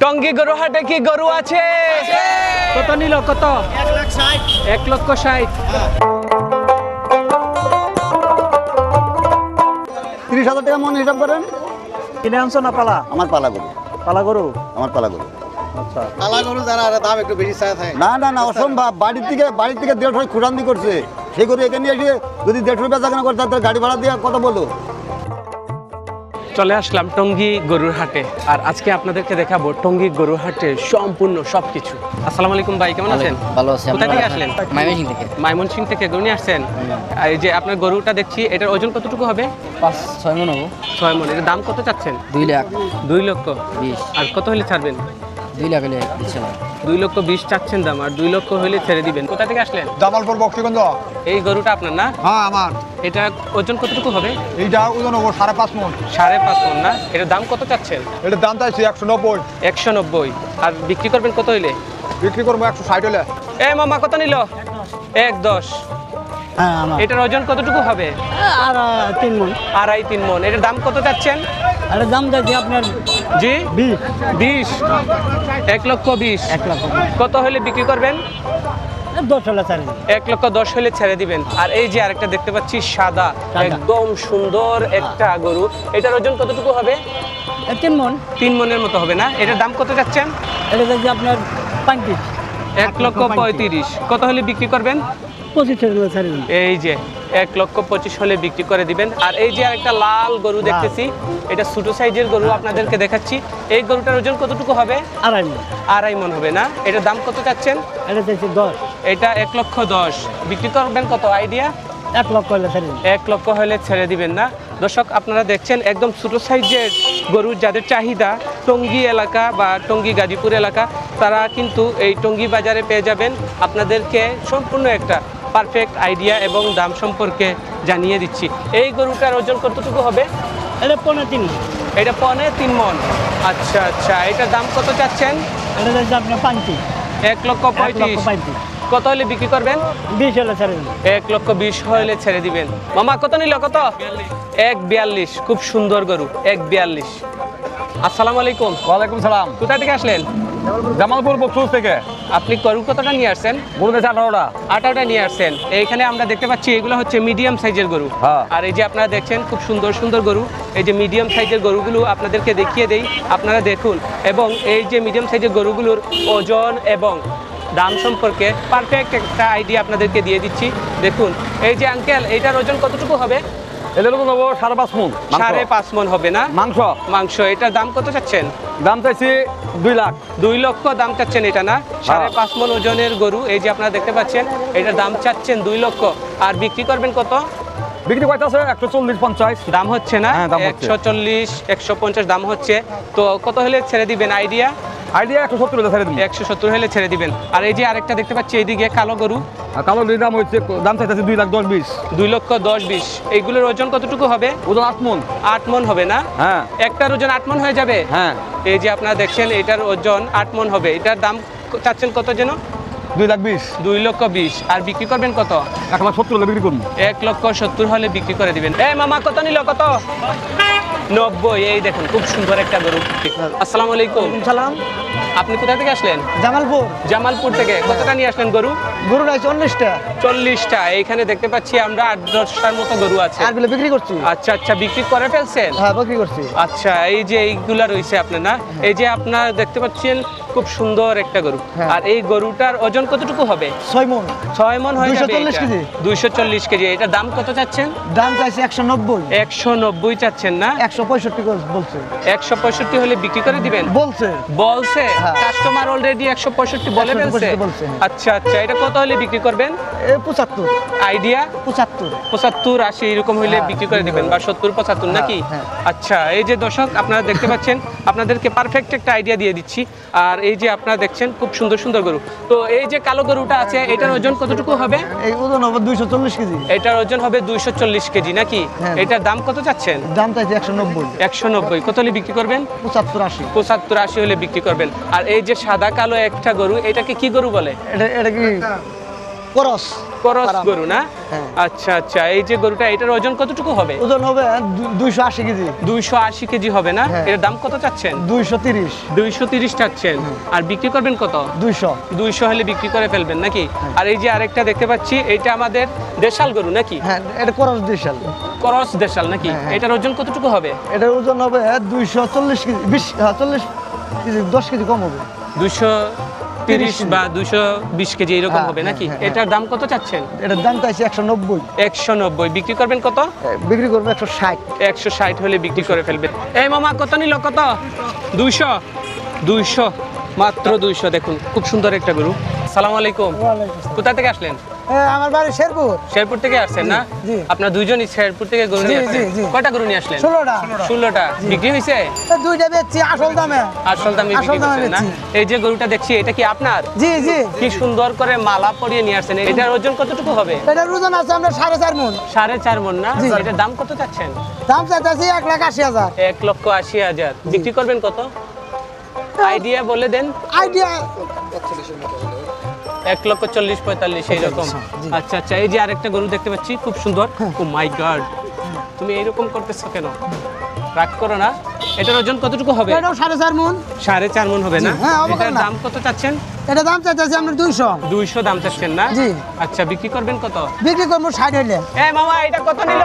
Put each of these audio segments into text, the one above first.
টঙ্গী গরু হাটে কি গরু আছে? কত নিল? কত? 1,60,000। 30,000 টাকা মন হিসাব করেন। কিনে আনছো না পালা? আমার পালা গরু। পালা গরু? আমার পালা গরু। আচ্ছা। পালা গরু যারা দাম একটু বেশি চায় থাকে। না অসম্ভব। বাড়ির থেকে 150 খুরান্দি করছে। সেই গরু এখানে এসে যদি 150 বেচা কেনা করতে তাহলে গাড়ি ভাড়া দিয়ে কত বলো। চলে আসলাম টঙ্গী গরুর হাটে, আর আজকে আপনাদেরকে দেখাবো টঙ্গী গরুর হাটে সম্পূর্ণ সবকিছু। আসসালামু আলাইকুম ভাই, কেমন আছেন? ভালো আছি। কোথা থেকে আসলেন? ময়মনসিংহ থেকে। ময়মনসিংহ থেকে গরু নিয়ে আসছেন। আর এই যে আপনার গরুটা দেখছি, এটার ওজন কতটুকু হবে? 5-6 মন হবো। 6 মণ। এটার দাম কত চাচ্ছেন? 2 লাখ 2,20,000। আর কত হলে ছাড়বেন? 2 লাখ হলে দিচ্ছে না। 2,20,000 চাচ্ছেন দাম, আর 2 লক্ষ হলে ছেড়ে দিবেন। কোথা থেকে আসলেন? জামালপুর বক্সিগঞ্জ। এই গরুটা আপনার না? হ্যাঁ আমার। এটা ওজন কতটুকু হবে? এইটা ওজন হবো 5.5 মন। 5.5 মণ না? এটার দাম কত চাচ্ছেন? এটার দাম চাইছি 190। 190। আর বিক্রি করবেন কত হইলে? বিক্রি করবো 160 হলে। এ মামা কত নিল? 1,10,000। হ্যাঁ আমার। এটার ওজন কতটুকু হবে? আর 3 মন। 2.5-3 মণ। এটার দাম কত চাচ্ছেন? আরে দাম যাচ্ছে আপনার জি 20। 1,20,000। 1 লাখ। কত হলে বিক্রি করবেন? 10 হলে ছাড়েন। 1,10,000 হলে ছেড়ে দিবেন। আর এই যে আরেকটা দেখতে পাচ্ছি সাদা, একদম সুন্দর একটা গরু, এটার ওজন কতটুকু হবে? 3 মন। 3 মণের মতো হবে না? এটার দাম কত যাচ্ছেন? এটা যাচ্ছে আপনার 35। 1,35,000। কত হলে বিক্রি করবেন? 25 হলে ছাড়েন। এই যে 1,25,000 হলে বিক্রি করে দিবেন। আর এই যে আরেকটা লাল গরু দেখতেছি, এটা ছোট সাইজের গরু আপনাদেরকে দেখাচ্ছি। এই গরুটার ওজন কতটুকু হবে? 2.5 মন। 2.5 মণ হবে না? এটার দাম কত চাচ্ছেন? এটা যাচ্ছে 10। এটা 1,10,000। বিক্রি করবেন কত আইডিয়া? 1 লক্ষ হলে ছাড়েন। 1 লক্ষ হলে ছেড়ে দিবেন না? দর্শক, আপনারা দেখছেন একদম ছোট সাইজের গরু যাদের চাহিদা টঙ্গী এলাকা বা টঙ্গী গাজীপুর এলাকা, তারা কিন্তু এই টঙ্গী বাজারে পেয়ে যাবেন। আপনাদেরকে সম্পূর্ণ একটা পারফেক্ট আইডিয়া এবং দাম সম্পর্কে জানিয়ে দিচ্ছি। এই গরুটার ওজন কতটুকু হবে? এটা 3.5 মন। এটা 3.5 মণ। আচ্ছা, এটার দাম কত চাচ্ছেন? এটা যাচ্ছে আপনার 35। 1,35,000। কত হলে বিক্রি করবেন? 20 হলে ছাড়েন। 1,20,000 হলে ছেড়ে দিবেন। মামা কত নিল? কত? 1,42,000। খুব সুন্দর গরু, 1,42,000। আসসালামু আলাইকুম। ওয়ালাইকুম সালাম। কোথা থেকে আসলেন? জামালপুর বক্সুজ থেকে। আপনি গরু কতটা নিয়ে আসছেন? গরু দিয়েছে 18টা। 18টা নিয়ে আসছেন। এইখানে আমরা দেখতে পাচ্ছি এগুলো হচ্ছে মিডিয়াম সাইজের গরু। হ্যাঁ। আর এই যে আপনারা দেখছেন খুব সুন্দর সুন্দর গরু, এই যে মিডিয়াম সাইজের গরুগুলো আপনাদেরকে দেখিয়ে দেই, আপনারা দেখুন। এবং এই যে মিডিয়াম সাইজের গরুগুলোর ওজন এবং দাম সম্পর্কে পারফেক্ট একটা আইডিয়া আপনাদেরকে দিয়ে দিচ্ছি। দেখুন, এই যে আঙ্কেল, এইটার ওজন কতটুকু হবে? এদের ওজন হবো 5.5 মন। 5.5 মণ হবে না? মাংস। এটার দাম কত চাচ্ছেন? দাম চাইছি 2 লাখ। 2 লক্ষ দাম চাচ্ছেন এটা না? 5.5 মণ ওজনের গরু, এই যে আপনারা দেখতে পাচ্ছেন, এটার দাম চাচ্ছেন 2 লক্ষ। আর বিক্রি করবেন কত? বিক্রি করতে আছে 140-50 দাম হচ্ছে না? হ্যাঁ, দাম হচ্ছে। 140-150 দাম হচ্ছে। তো কত হলে ছেড়ে দিবেন আইডিয়া? 170 হলে ছেড়ে দিন। 170 হলে ছেড়ে দিবেন। আর এই যে আরেকটা দেখতে পাচ্ছি এইদিকে কালো গরু, আর কালো দাম হচ্ছে, দাম চাইতেছে 2,10,20। 2,10,20। এইগুলোর ওজন কতটুকু হবে? ওজন 8 মন। 8 মণ হবে না? হ্যাঁ একটার ওজন 8 মণ হয়ে যাবে? হ্যাঁ। এই যে আপনারা দেখছেন এটার ওজন 8 মণ হবে। এটার দাম চাচ্ছেন কত যেন? 2,20,000। 2,20,000। আর বিক্রি করবেন কত? 1,70 হলে বিক্রি করবো। 1,70,000 হলে বিক্রি করে দিবেন। এই মামা কত নিল? কত? 90। এই দেখুন খুব সুন্দর একটা গরু। আসসালামু আলাইকুম। সালাম। আপনি কোথা থেকে আসলেন? জামালপুর। জামালপুর থেকে। কতটা নিয়ে আসলেন গরু? গরু নাই 40টা। 40টা। এইখানে দেখতে পাচ্ছি আমরা 8-10টার মতো গরু আছে। আরগুলো বিক্রি করছি। আচ্ছা, বিক্রি করে ফেলছেন? হ্যাঁ বিক্রি করছি। আচ্ছা, এই যে এইগুলা রয়েছে আপনার না? এই যে আপনার দেখতে পাচ্ছেন খুব সুন্দর একটা গরু। হ্যাঁ। আর এই গরুটার ওজন কতটুকু হবে? 6 মন। 6 মণ হয়ে যাবে। 240 কেজি। 240 কেজি। এটার দাম কত চাচ্ছেন? দাম চাইছে 190। 190 চাচ্ছেন না? 165 বলছে। 165 হলে বিক্রি করে দিবেন বলছে। হ্যাঁ। কাস্টমার অলরেডি 165 বলে ফেলছে। 165 বলছে। আচ্ছা, এটা কত হলে বিক্রি করবেন? 75। আইডিয়া? 75। 75-80 এরকম হলে হ্যাঁ, বিক্রি করে দিবেন, বা 70-75 নাকি? হ্যাঁ। আচ্ছা, এই যে দর্শক আপনারা দেখতে পাচ্ছেন, আপনাদেরকে পারফেক্ট একটা আইডিয়া দিয়ে দিচ্ছি। আর এই যে আপনারা দেখছেন খুব সুন্দর সুন্দর গরু। তো এই যে কালো গরুটা আছে, এটার ওজন কতটুকু হবে? এই ওজন হবে 240 কেজি। এটার ওজন হবে 240 কেজি নাকি? হ্যাঁ। এটার দাম কত চাচ্ছেন? দাম চাইছে 190। 190। কত হলে বিক্রি করবেন? 75-80। 75-80 হলে বিক্রি করবেন। আর এই যে সাদা কালো একটা গরু, এটাকে কি গরু বলে? এটা কি করস করস পারাম। গরু না? হ্যাঁ। আচ্ছা আচ্ছা, এই যে গরুটা, এটার ওজন কতটুকু হবে? ওজন হবে 280 কেজি 280 কেজি হবে না? হ্যাঁ। এর দাম কত চাচ্ছেন? 230 230 চাচ্ছেন। আর বিক্রি করবেন কত? 200 200 হলে বিক্রি করে ফেলবেন নাকি? আর এই যে আরেকটা দেখতে পাচ্ছি, এটা আমাদের দেশাল গরু নাকি? হ্যাঁ এটা করস 200 করস দেশাল নাকি? হ্যাঁ, হ্যাঁ। এটার ওজন কতটুকু হবে? এটার ওজন হবে 240 কেজি 40 কেজি 10 কেজি কম হবে 230 বা 220 কেজি এরকম হ্যাঁ, হবে নাকি? হ্যাঁ, হ্যাঁ। এটার দাম কত চাচ্ছেন? এটার দাম চাইছে 190 190। বিক্রি করবেন কত? বিক্রি করবে 160 160 হলে বিক্রি করে ফেলবেন। এই মামা কত নিল? কত? 200 মাত্র 200। দেখুন খুব সুন্দর একটা গরু। আসসালামু আলাইকুম। কোথা থেকে আসলেন? আমার বাড়ি শেরপুর শেরপুর থেকে আসছেন না? জি। আপনার দুইজনই শেরপুর থেকে গরু নিয়ে জি, আসছেন? জি, জি। কয়টা গরু নিয়ে আসলেন? 16টা 16টা। বিক্রি হয়েছে? দুইটা বেচছি আসল দামে আসল দামে আসল বিক্রি দামে করছেন না? বেচছি। এই যে গরুটা দেখছি, এটা কি আপনার? জি জি কি সুন্দর করে মালা পরিয়ে নিয়ে আসছেন। এটার ওজন কতটুকু হবে? এটার ওজন আছে আমরা 4.5 মণ 4.5 মণ না? জি। এটার দাম কত চাচ্ছেন? দাম চাইতেছি 1,80,000 1,80,000। বিক্রি করবেন কত? আইডিয়া বলে দেন। আইডিয়া 1,40,45 এইরকম। জি। আচ্ছা আচ্ছা, এই যে আরেকটা গরু দেখতে পাচ্ছি, খুব সুন্দর। ও মাই গড, তুমি এইরকম করতেছো কেন? রাগ করো না। এটার ওজন কতটুকু হবে? এটাও 4.5 মণ 4.5 মণ হবে না? হ্যাঁ, অবশ্যই এটার না। দাম কত চাচ্ছেন? এটা দাম চাইতেছি আমরা 200 200 দাম চাচ্ছেন না? জি। আচ্ছা, বিক্রি করবেন কত? বিক্রি করবো 60 হইলে এ মামা, এটা কত নিল?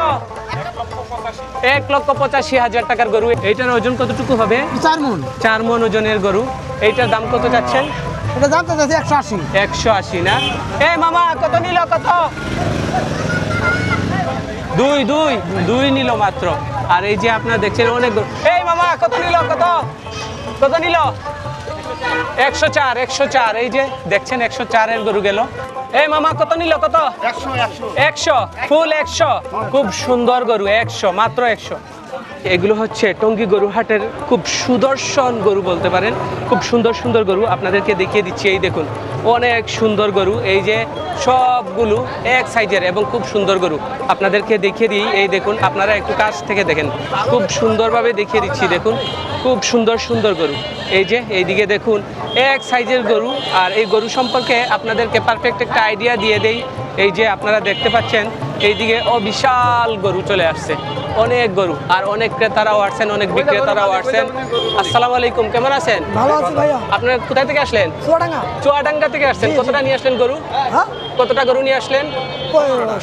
1,85,000 টাকার গরু। এইটার ওজন কতটুকু হবে? 4 মণ 4 মণ ওজনের গরু। এইটার দাম কত চাচ্ছেন? এটা দাম চাইতেছি 180 180 না? এ মামা, কত নিল? কত? দুই নিল মাত্র। আর এই যে আপনারা দেখছেন অনেক গরু। এই মামা, কত নিল? কত নিল? 104। এই যে দেখছেন 104 এর গরু গেল। এই মামা, কত নিল? কত? 100 ফুল 100। খুব সুন্দর গরু। 100 মাত্র 100। এগুলো হচ্ছে টঙ্গী গরু হাটের খুব সুদর্শন গরু বলতে পারেন। খুব সুন্দর সুন্দর গরু আপনাদেরকে দেখিয়ে দিচ্ছি। এই দেখুন, অনেক সুন্দর গরু। এই যে সবগুলো এক সাইজের এবং খুব সুন্দর গরু আপনাদেরকে দেখিয়ে দিই। এই দেখুন, আপনারা একটু কাছ থেকে দেখেন, খুব সুন্দরভাবে দেখিয়ে দিচ্ছি। দেখুন, খুব সুন্দর সুন্দর গরু। এই যে এইদিকে দেখুন, এক সাইজের গরু। আর এই গরু সম্পর্কে আপনাদেরকে পারফেক্ট একটা আইডিয়া দিয়ে দেই। এই যে আপনারা দেখতে পাচ্ছেন, এইদিকে বিশাল গরু চলে আসছে, অনেক গরু। আর অনেক ক্রেতারাও আসছেন, অনেক বিক্রেতারাও আসছেন। আসসালামু আলাইকুম, কেমন আছেন? ভালো আছি ভাইয়া আপনারা কোথায় থেকে আসলেন? চুয়াডাঙ্গা চুয়াডাঙ্গা থেকে আসছেন। কতটা নিয়ে আসলেন গরু? হ্যাঁ কতটা গরু নিয়ে আসলেন?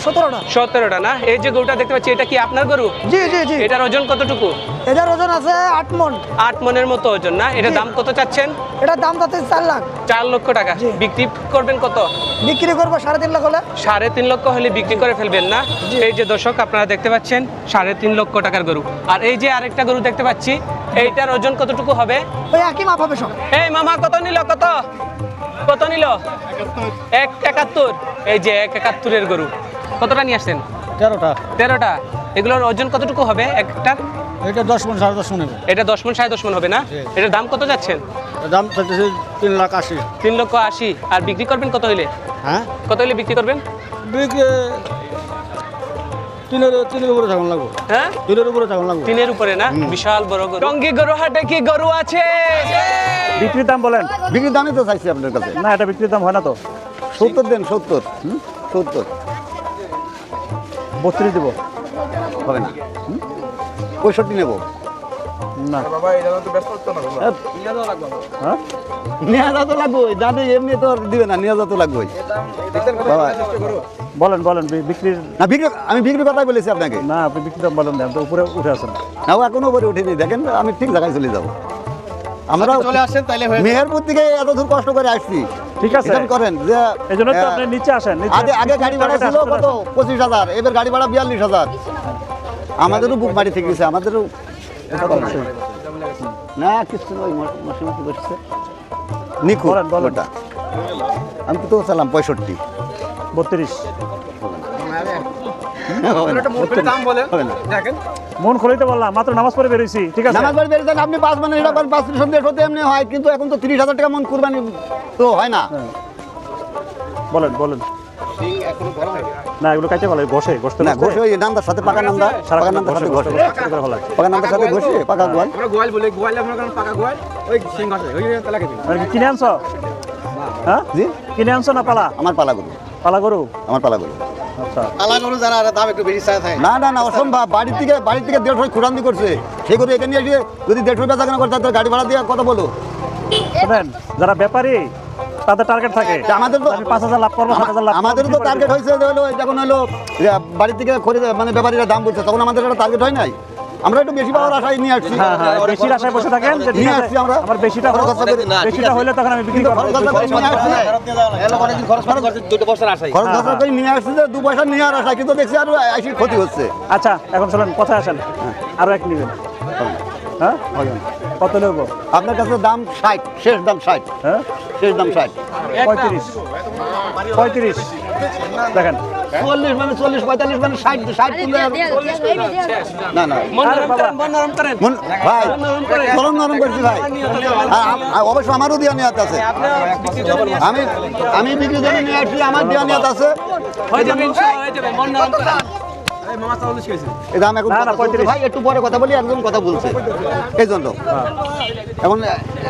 17টা 17টা না? এই যে গরুটা দেখতে পাচ্ছি, এটা কি আপনার গরু? জি জি জি এটার ওজন কতটুকু? এটার ওজন আছে 8 মণ 8 মণের মতো ওজন না? এটার জি। দাম কত চাচ্ছেন? এটার দাম যাচ্ছে 4 লাখ 4 লক্ষ টাকা। জি। বিক্রি করবেন কত? বিক্রি করবো 3.5 লাখ হলে 3.5 লক্ষ হলে বিক্রি করে ফেলবেন না? এই যে দর্শক আপনারা দেখতে পাচ্ছেন, 3.5 লক্ষ টাকার গরু। আর এই যে আরেকটা গরু দেখতে পাচ্ছি, এইটার ওজন কতটুকু হবে? ওই একই মাপ হবে সব এই মামা, কত নিল? কত নিল? 171। এই যে 171 এর গরু। কতটা নিয়ে আসছেন? 13টা 13টা। এগুলোর ওজন কতটুকু হবে একটার? এটা 10 মণ 10.5 মণ হবে। এটা 10 মণ 10.5 মণ হবে না? এটার দাম কত যাচ্ছেন? দাম চাইতেছে 3,80,000। 3,80,000। আর বিক্রি করবেন কত হইলে? হ্যাঁ, কত হইলে বিক্রি করবেন? বিক্রি 3-এর উপরে থাকুন লাগবো। হ্যাঁ, 3-এর উপরে থাকুন লাগবো। 3-এর উপরে না? বিশাল বড় গরু। টঙ্গী গরু হাটে কি গরু আছে? বিক্রির দাম বলেন। বিক্রির দামই তো চাইছি আপনার কাছে। না, এটা বিক্রির দাম হয় না তো। 70 দেন, 70 70 32 দিব। হবে না। 65 নেব। না হ্যাঁ, নিয়ে যা তো লাগবে, জানি এমনি তো আর দিবে না, নিয়ে যা তো লাগবে বাবা। বলেন বিক্রির। না বিক্রি, আমি বিক্রির কথাই বলেছি আপনাকে। না, আপনি বিক্রির দাম বলেন না, আপনি তো উপরে উঠে আসেন। না, ও এখনো উপরে উঠিনি। দেখেন, আমি ঠিক জায়গায় চলে যাবো। আমরা চলে আসেন তাইলে মেহেরপুর থেকে এত দূর কষ্ট করে আসছি। ঠিক আছে, হিসাব করেন যে এই জন্য তো আপনি নিচে আসেন। আগে গাড়ি ভাড়া ছিল কত? 25,000। এবার গাড়ি ভাড়া 42,000। আমাদেরও বুক বাড়ি থেকে গেছে, আমাদেরও না কিছু নয়। মাসে মাসে বসছে নিখুঁত বলেন। ওটা। আমি তো চালাম 65। 32 হবে না। হবে না। মন খুলেই বললাম, মাত্র নামাজ পড়ে বেরোইছি। ঠিক আছে, নামাজ বাড়ি বেরিয়ে যান, আপনি 5 মানে এটা 5 সন্দেশ হতে এমনি হয়, কিন্তু এখন তো 30,000 টাকা মন কুরবানি তো হয় না। বলেন। না, এগুলো কাইতে ভালো ঘষে ঘষতে না ঘষে ওই নান্দার সাথে পাকা নান্দা, পাকা নান্দার সাথে ঘষে, পাকা নান্দার সাথে ঘষে পাকা গোয়াল। আমরা গোয়াল বলি, গোয়াল আপনার কারণ পাকা গোয়াল ওই সিং আছে, ওই তালাকে দিন। কিনে আনছো? হ্যাঁ, জি, কিনে আনছো না পালা? আমার পালা গরু। পালা গরু আমার পালা গরু। আচ্ছা আলা গরু যারা দাম একটু বেশি চায় থাকে। না না না অসম্ভব, বাড়ির থেকে 150 খুঁড়ান্দি করছে, সেই গরু এখানে এসে যদি 150 বেচা কেনা করতে তার গাড়ি ভাড়া দিয়ে কথা বলো। শুনেন, যারা ব্যাপারী তাদের টার্গেট থাকে, আমাদের তো আমি 5,000 লাভ করবো, 7,000 লাভ করবো। আমাদের তো টার্গেট হয়েছে যে হলো যখন হলো বাড়ি থেকে খরিদ মানে ব্যাপারীরা দাম বলছে, তখন আমাদের একটা টার্গেট হয় নাই, আমরা একটু বেশি পাওয়ার আশায় নিয়ে আসছি। হ্যাঁ হ্যাঁ, বেশির আশায় বসে থাকেন যে ঠিক নিয়ে আছে, আসছি আমরা। আমার বেশিটা হোক, খরচ করে- বেশিটা হলে তখন আমি বিক্রি করবো। খরচ খরচা করে নিয়ে আসছি, খরচ খরচা করে নিয়ে আসছি যে 2 পয়সা নিয়ে আর আশায়, কিন্তু দেখছি আর আইসি ক্ষতি হচ্ছে। আচ্ছা এখন চলেন কথায় আসেন, আরো এক নিবেন। হ্যাঁ কত নেব? আপনার কাছে দাম 60, শেষ দাম 60, হ্যাঁ শেষ দাম 60। 35 দেখেন। 40 মানে 40, 45 মানে 60, 60 কিনলে আর- না না আরে বাবা, ভাই চরম নরম করছি ভাই, অবশ্য আমারও দেওয়া নিয়ত আছে, আমি বিক্রি জন্য নিয়ে আসছি, আমার দেওয়া নিয়ত আছে। এই দাম এখন না, না, কথা চলছে 35 ভাই, একটু পরে কথা বলি, একজন কথা বলছে এই জন্য। এখন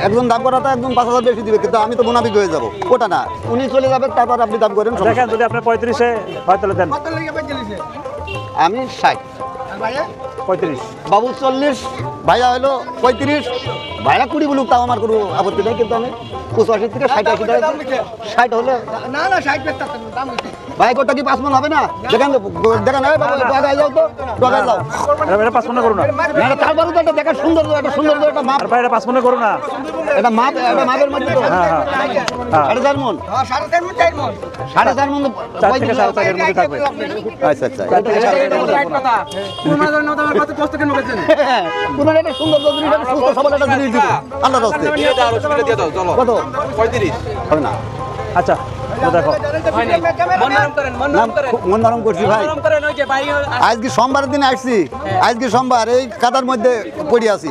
একজন দাম করাটা একদম 5,000 বেশি দিবে, কিন্তু আমি তো মুনাফিক হয়ে যাবো, ওটা না, উনি চলে যাবে তারপর আপনি দাম করেন, সমস্যা দেখেন নেই। যদি আপনার 35-এ হয় তাহলে দেন। আমি 60, 35 বাবু 40, ভাইয়া হলো 35, ভাইয়া 20 বলুক, তাও আমার কোনো আপত্তি নেই, কিন্তু আমি 85 থেকে 60-80 টাকা 60 হলে ভাই গোটা কি 5 মণ হবে না? দেখেন দেখেন, এই বাবু টাকায় যাও তো, টাকায় যাও এটা 5 মনে করো না, না না, তারপরে তো একটা দেখার সুন্দর, একটা সুন্দর একটা মাপ, আর বাইরে 5 মনে করো না। এটা মাপ, এটা মাপের মধ্যে তো হ্যাঁ হ্যাঁ হ্যাঁ, 4.5 মণ, 4.5 মণ 4 থেকে 4.5 এর মধ্যে থাকবে। আচ্ছা আচ্ছা, 4 থেকে 4.5 এর মধ্যে থাকবে। কোনো একটা সুন্দর জিনিস, একটা সুস্থ সবল একটা জিনিস দিব আল্লাহর রাস্তায়। কত? 35 হবে না। আচ্ছা তো দেখো, মন নরম করছি ভাই, আজকে সোমবারের দিনে আসছি, আজকে সোমবার, এই কাদার মধ্যে পড়ে আছি,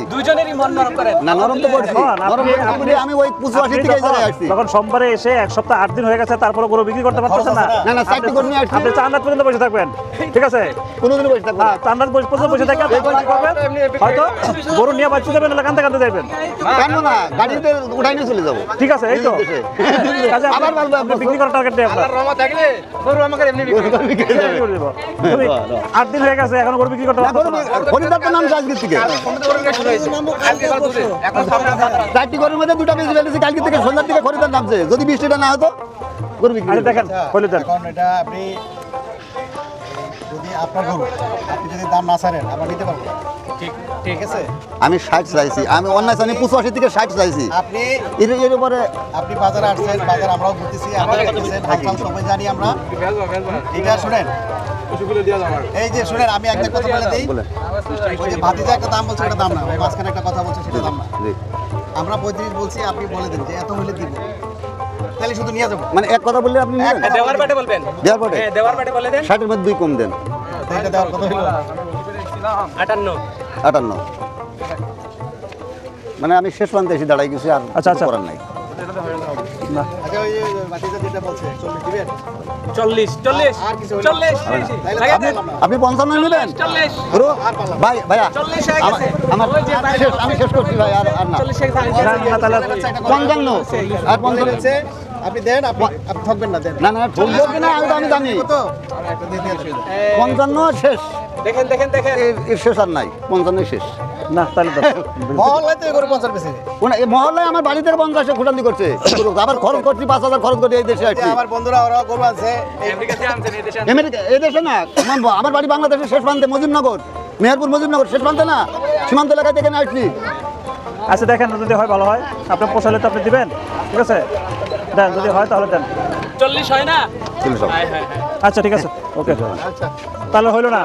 না নরম তো করছি, এখন নরম আপনি- করে আমি ওই 85 থেকে এই জায়গায় আসছি। তখন সোমবারে এসে 1 সপ্তাহ 8 দিন হয়ে গেছে, তারপরে গরু বিক্রি করতে পারতেছেন না। না, না, 4টি গরু নিয়ে আসছি। আপনি চান্দাত পর্যন্ত বসে থাকবেন, ঠিক আছে? কোনোদিনও বসে থাকবো না। হ্যাঁ, চান্দাত পর্যন্ত বসে থাকবেন, তারপর কি করবেন? হয়তো গরু নিয়ে বাচ্চা দেবেন, নাহলে কান্দতে কান্দতে যাবেন। কেন না, গাড়িতে উঠাই নিয়ে চলে যাবো। ঠিক আছে, এই তো কাজে আবার বলবো আপনি বিক্রি করার টার্গেট নেই আপনার। বিক্রি করে দেবো। তুমি 8 দিন হয়ে গেছে, এখনো গরু বিক্রি করতে পারছো না। খরিদার তো নামছে আজকের থেকে, 4টি গরুর মধ্যে 2টা বেশি ফেলেছি, কালকে থেকে সন্ধ্যার দিকে খরিদার নামছে, যদি 20টা না হতো গরু বিক্রি আরে করতাম। দেখেন বলে দেন। এখন এটা আপনি যদি আপনার গরু আপনি যদি দাম না ছাড়েন আমরা নিতে পারবো না। ঠিক আছে, আমি 60 চাইছি, আমি অন্যায় চাইনি, 85 থেকে 60 চাইছি, আপনি এর উপরে আপনি বাজারে আসছেন, বাজার আমরাও ঘুরতেছি, আপনারা দেখতেছেন, হালকাল সবাই জানি আমরা। এটা শুনেন, এই যে শুনেন, আমি একটা কথা বলে দিই, বলেন। ওই যে ভাতিজা একটা দাম বলছে, ওটা দাম না, ওই মাঝখানে একটা কথা বলছে, সেটা দাম না। জি। আমরা 35 বলছি, আপনি বলে দেন যে এত হলে দিব, তাহলে শুধু নিয়ে যাবো। মানে এক কথা বললে আপনি নেবেন? দেওয়ার বাটে বলবেন, দেওয়ার পরে দেওয়ার বাটে বলে দেন। 60-এর মধ্যে 2 কম দেন, এটা দেওয়ার কথা হলো 58 58। মানে আমি শেষ প্রান্তে এসে দাঁড়াই গেছি, আর আচ্ছা, কিছু আচ্ছা। করার নাই। আচ্ছা, ওই যে ভাতিজা যেটা বলছে 40 দিবেন, 40 আর কিছু হলে 40 তাহলে পারলাম না। আপনি 55 নেবেন? 40 ধরো, ভাই ভাইয়া 40 হয়ে গেছে। আমার আমি শেষ করছি ভাই, আর না 40 এর না, তাহলে 55 আর 55 বলেছে, আপনি দেন, আপনি থাকবেন না, দেন। না না ঠকবো কিনা আমি জানি, কত? একটা দিয়ে দিয়ে 55 শেষ, দেখেন দেখেন দেখেন এর শেষ আর নাই, 55 শেষ। না তাহলে দেন। মহল্লায় তো গরু 50 বেশি। এই মহল্লায় আমার বাড়িতে 50 খুঁটান্দি করছে, আবার খরচ করছি 5,000 খরচ করে এই দেশে আসছি। আমার বন্ধুরা ওরা গরু আছে, আমেরিকা থেকে আনছেন এই দেশে আমেরিকা এই দেশে না, আমার বাড়ি বাংলাদেশের শেষ প্রান্তে, মজিবনগর, মেহেরপুর মজিবনগর শেষ প্রান্তে না, সীমান্ত এলাকায় থেকে আসছি। আচ্ছা দেখেন, যদি হয় ভালো হয়, আপনার পোষালে তো আপনি দিবেন, ঠিক আছে? দেন, যদি হয় তাহলে দেন। 40 হয় না? চলে যাও। হায় হায় হায়। আচ্ছা ঠিক আছে, ওকে, তাহলে হইলো না।